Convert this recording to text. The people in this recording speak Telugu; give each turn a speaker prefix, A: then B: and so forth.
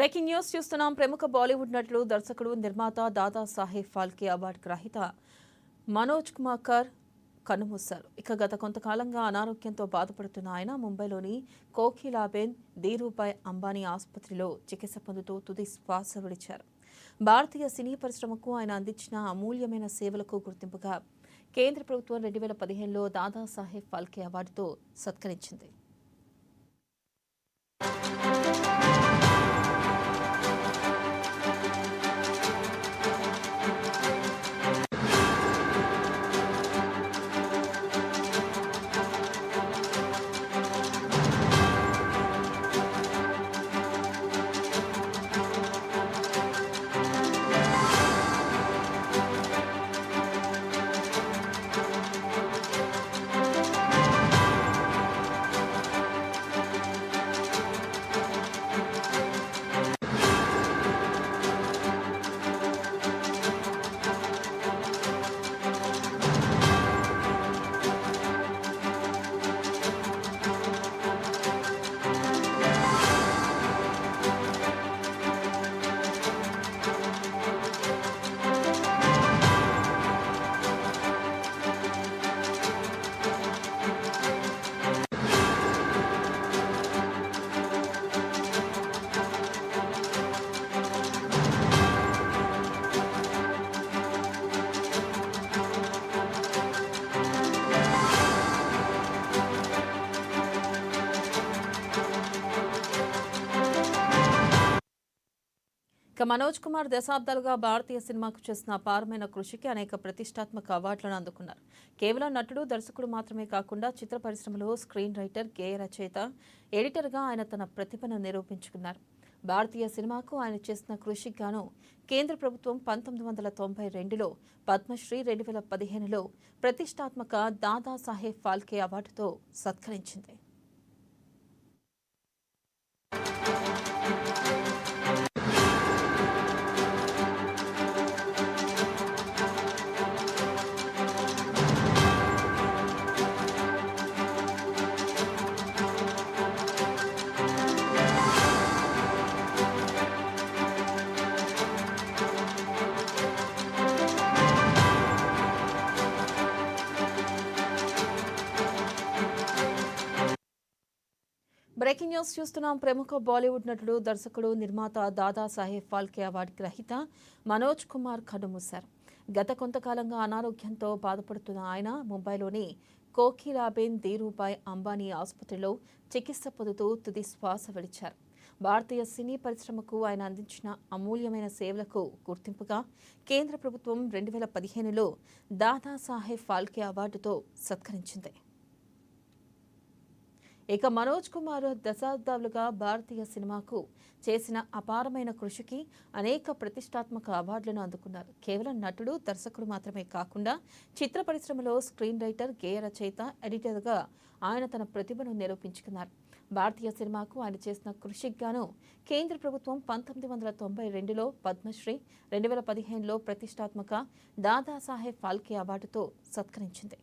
A: బ్రేకింగ్ న్యూస్ చూస్తున్నాం. ప్రముఖ బాలీవుడ్ నటుడు, దర్శకుడు, నిర్మాత దాదా సాహెబ్ ఫాల్కే అవార్డు గ్రహీత మనోజ్ కుమార్ కన్నుమూశారు. గత కొంతకాలంగా అనారోగ్యంతో బాధపడుతున్న ఆయన ముంబైలోని కోకిలాబెన్ ధీరూభాయ్ అంబానీ ఆసుపత్రిలో చికిత్స పొందుతూ తుది శ్వాస విడిచారు. భారతీయ సినీ పరిశ్రమకు ఆయన అందించిన అమూల్యమైన సేవలకు గుర్తింపుగా కేంద్ర ప్రభుత్వం 2015లో దాదా సాహెబ్ ఫాల్కే అవార్డుతో సత్కరించింది. మనోజ్ కుమార్ దశాబ్దాలుగా భారతీయ సినిమాకు చేసిన అపారమైన కృషికి అనేక ప్రతిష్టాత్మక అవార్డులను అందుకున్నారు. కేవలం నటుడు, దర్శకుడు మాత్రమే కాకుండా చిత్ర పరిశ్రమలో స్క్రీన్ రైటర్, గేయ రచయిత, ఎడిటర్గా ఆయన తన ప్రతిభను నిరూపించుకున్నారు. భారతీయ సినిమాకు ఆయన చేసిన కృషికి గాను కేంద్ర ప్రభుత్వం 1992లో పద్మశ్రీ, 2015లో ప్రతిష్టాత్మక దాదా సాహెబ్ ఫాల్కే అవార్డుతో సత్కరించింది. బ్రేకింగ్ న్యూస్ చూస్తున్నాం. ప్రముఖ బాలీవుడ్ నటుడు, దర్శకుడు, నిర్మాత దాదా సాహెబ్ ఫాల్కే అవార్డు గ్రహీత మనోజ్ కుమార్ కన్నుమూశారు. గత కొంతకాలంగా అనారోగ్యంతో బాధపడుతున్న ఆయన ముంబైలోని కోకిలాబెన్ ధీరూభాయ్ అంబానీ ఆసుపత్రిలో చికిత్స పొందుతూ తుది శ్వాస విడిచారు. భారతీయ సినీ పరిశ్రమకు ఆయన అందించిన అమూల్యమైన సేవలకు గుర్తింపుగా కేంద్ర ప్రభుత్వం 2015లో దాదా సాహెబ్ ఫాల్కే అవార్డుతో సత్కరించింది. మనోజ్ కుమార్ దశాబ్దాలుగా భారతీయ సినిమాకు చేసిన అపారమైన కృషికి అనేక ప్రతిష్టాత్మక అవార్డులను అందుకున్నారు. కేవలం నటుడు, దర్శకుడు మాత్రమే కాకుండా చిత్ర పరిశ్రమలో స్క్రీన్ రైటర్, గేయ రచయిత, ఎడిటర్గా ఆయన తన ప్రతిభను నిరూపించుకున్నారు. భారతీయ సినిమాకు ఆయన చేసిన కృషికి గాను కేంద్ర ప్రభుత్వం 1992లో పద్మశ్రీ, 2015లో ప్రతిష్టాత్మక దాదా సాహెబ్ ఫాల్కే అవార్డుతో సత్కరించింది.